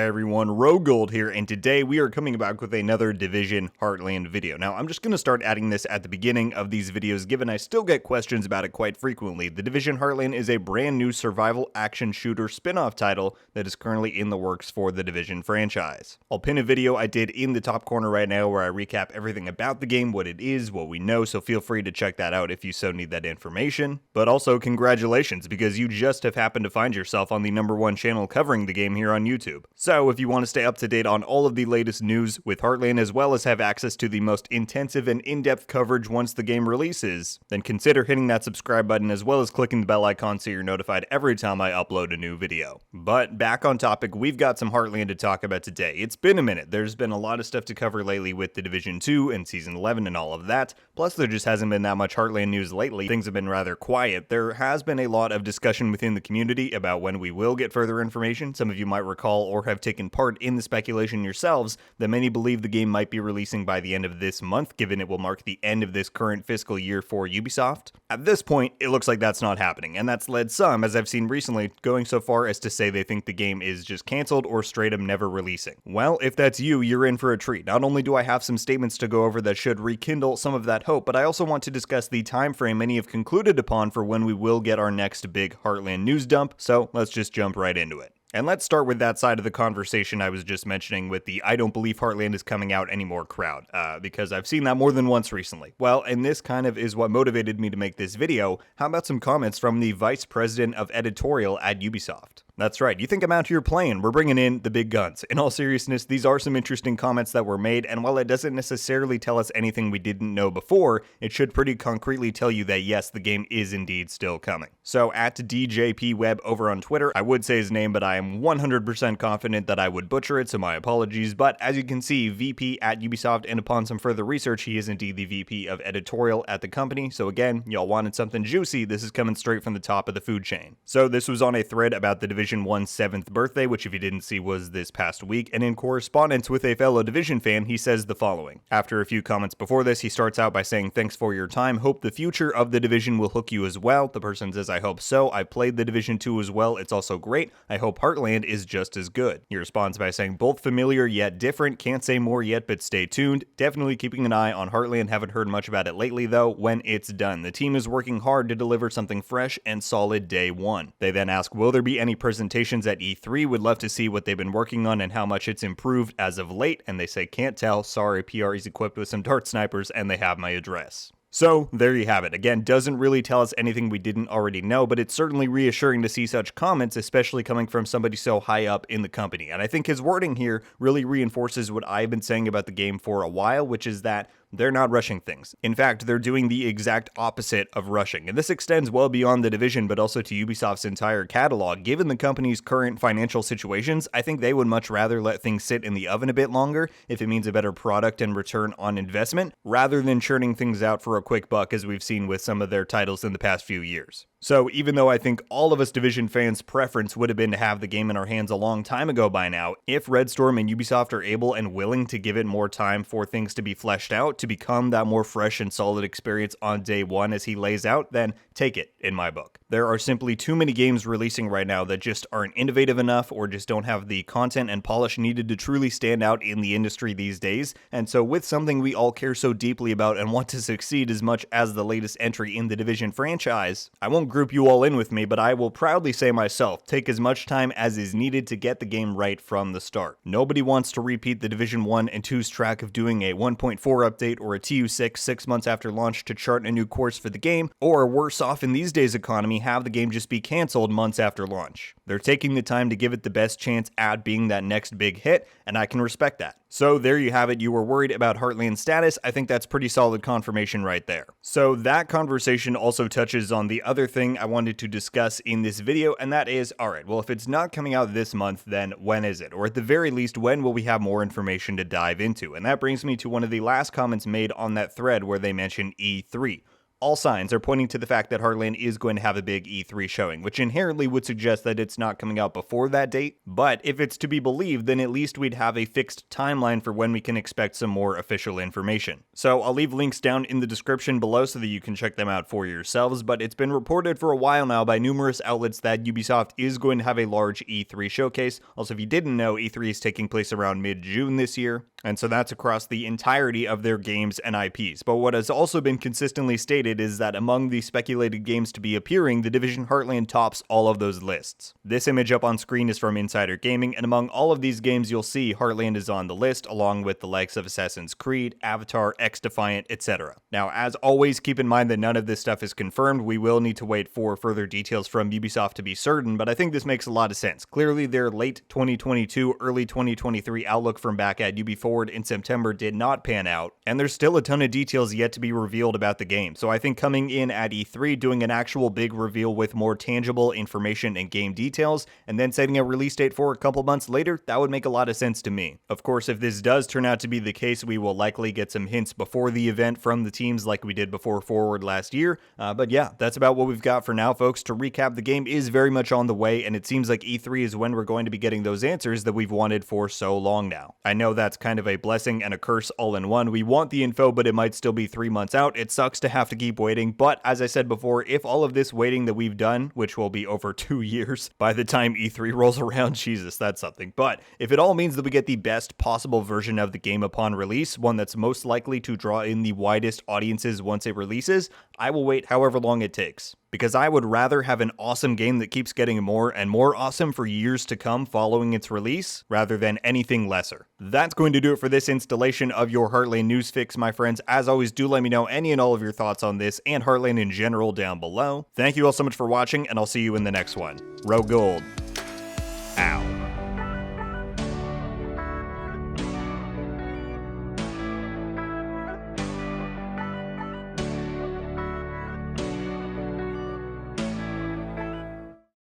everyone, RogueGold here, and today we are coming back with another Division Heartland video. Now, I'm just going to start adding this at the beginning of these videos, given I still get questions about it quite frequently. The Division Heartland is a brand new survival action shooter spin-off title that is currently in the works for the Division franchise. I'll pin a video I did in the top corner right now where I recap everything about the game, what it is, what we know, so feel free to check that out if you so need that information. But also, congratulations, because you just have happened to find yourself on the #1 channel covering the game here on YouTube. So if you want to stay up to date on all of the latest news with Heartland, as well as have access to the most intensive and in-depth coverage once the game releases, then consider hitting that subscribe button as well as clicking the bell icon so you're notified every time I upload a new video. But back on topic, we've got some Heartland to talk about today. It's been a minute. There's been a lot of stuff to cover lately with the Division 2 and Season 11 and all of that. Plus there just hasn't been that much Heartland news lately. Things have been rather quiet. There has been a lot of discussion within the community about when we will get further information. Some of you might recall or have taken part in the speculation yourselves that many believe the game might be releasing by the end of this month, given it will mark the end of this current fiscal year for Ubisoft. At this point, it looks like that's not happening, and that's led some, as I've seen recently, going so far as to say they think the game is just cancelled or straight up never releasing. Well, if that's you, you're in for a treat. Not only do I have some statements to go over that should rekindle some of that hope, but I also want to discuss the time frame many have concluded upon for when we will get our next big Heartland news dump, so let's just jump right into it. And let's start with that side of the conversation I was just mentioning with the I don't believe Heartland is coming out anymore crowd, because I've seen that more than once recently. Well, and this kind of is what motivated me to make this video. How about some comments from the Vice President of Editorial at Ubisoft? That's right, you think I'm out here playing, we're bringing in the big guns. In all seriousness, these are some interesting comments that were made, and while it doesn't necessarily tell us anything we didn't know before, it should pretty concretely tell you that yes, the game is indeed still coming. So at DJPWeb over on Twitter, I would say his name, but I am 100% confident that I would butcher it, so my apologies, but as you can see, VP at Ubisoft, and upon some further research, he is indeed the VP of Editorial at the company, so again, y'all wanted something juicy, this is coming straight from the top of the food chain. So this was on a thread about the Division 1's 7th birthday, which if you didn't see was this past week, and in correspondence with a fellow Division fan, he says the following. After a few comments before this, he starts out by saying, "Thanks for your time, hope the future of the Division will hook you as well." The person says, "I hope so, I played the Division 2 as well, it's also great, I hope Heartland is just as good." He responds by saying, "Both familiar yet different, can't say more yet but stay tuned, definitely keeping an eye on Heartland, haven't heard much about it lately though, when it's done. The team is working hard to deliver something fresh and solid day one." They then ask, will there be any presentations at E3? Would love to see what they've been working on and how much it's improved as of late, and they say, "Can't tell, sorry, PR is equipped with some dart snipers and they have my address." So, there you have it. Again, doesn't really tell us anything we didn't already know, but it's certainly reassuring to see such comments, especially coming from somebody so high up in the company. And I think his wording here really reinforces what I've been saying about the game for a while, which is that they're not rushing things. In fact, they're doing the exact opposite of rushing. And this extends well beyond the Division, but also to Ubisoft's entire catalog. Given the company's current financial situations, I think they would much rather let things sit in the oven a bit longer, if it means a better product and return on investment, rather than churning things out for a quick buck as we've seen with some of their titles in the past few years. So even though I think all of us Division fans' preference would have been to have the game in our hands a long time ago by now, if Red Storm and Ubisoft are able and willing to give it more time for things to be fleshed out, to become that more fresh and solid experience on day one as he lays out, then take it, in my book. There are simply too many games releasing right now that just aren't innovative enough or just don't have the content and polish needed to truly stand out in the industry these days, and so with something we all care so deeply about and want to succeed as much as the latest entry in the Division franchise, I won't group you all in with me, but I will proudly say myself, take as much time as is needed to get the game right from the start. Nobody wants to repeat the Division 1 and 2's track of doing a 1.4 update or a TU6 6 months after launch to chart a new course for the game, or worse off in these days economy, have the game just be cancelled months after launch. They're taking the time to give it the best chance at being that next big hit, and I can respect that. So there you have it, you were worried about Heartland's status, I think that's pretty solid confirmation right there. So that conversation also touches on the other thing I wanted to discuss in this video, and that is, alright, well if it's not coming out this month, then when is it? Or at the very least, when will we have more information to dive into? And that brings me to one of the last comments made on that thread where they mention E3. All signs are pointing to the fact that Heartland is going to have a big E3 showing, which inherently would suggest that it's not coming out before that date, but if it's to be believed, then at least we'd have a fixed timeline for when we can expect some more official information. So I'll leave links down in the description below so that you can check them out for yourselves, but it's been reported for a while now by numerous outlets that Ubisoft is going to have a large E3 showcase. Also, if you didn't know, E3 is taking place around mid-June this year, and so that's across the entirety of their games and IPs. But what has also been consistently stated is that among the speculated games to be appearing, The Division Heartland tops all of those lists. This image up on screen is from Insider Gaming, and among all of these games you'll see Heartland is on the list, along with the likes of Assassin's Creed, Avatar, X-Defiant, etc. Now, as always, keep in mind that none of this stuff is confirmed. We will need to wait for further details from Ubisoft to be certain, but I think this makes a lot of sense. Clearly, their late 2022, early 2023 outlook from back at Ubi Forward in September did not pan out, and there's still a ton of details yet to be revealed about the game. So I think coming in at E3, doing an actual big reveal with more tangible information and game details, and then setting a release date for a couple months later, that would make a lot of sense to me. Of course, if this does turn out to be the case, we will likely get some hints before the event from the teams like we did before Forward last year. But yeah, that's about what we've got for now, folks. To recap, the game is very much on the way, and it seems like E3 is when we're going to be getting those answers that we've wanted for so long now. I know that's kind of a blessing and a curse all in one. We want the info, but it might still be 3 months out. It sucks to have to keep waiting, but as I said before, if all of this waiting that we've done, which will be over 2 years by the time E3 rolls around, Jesus, that's something. But if it all means that we get the best possible version of the game upon release, one that's most likely to draw in the widest audiences once it releases, I will wait however long it takes. Because I would rather have an awesome game that keeps getting more and more awesome for years to come following its release, rather than anything lesser. That's going to do it for this installation of your Heartland News Fix, my friends. As always, do let me know any and all of your thoughts on this and Heartland in general down below. Thank you all so much for watching, and I'll see you in the next one. RogueGold.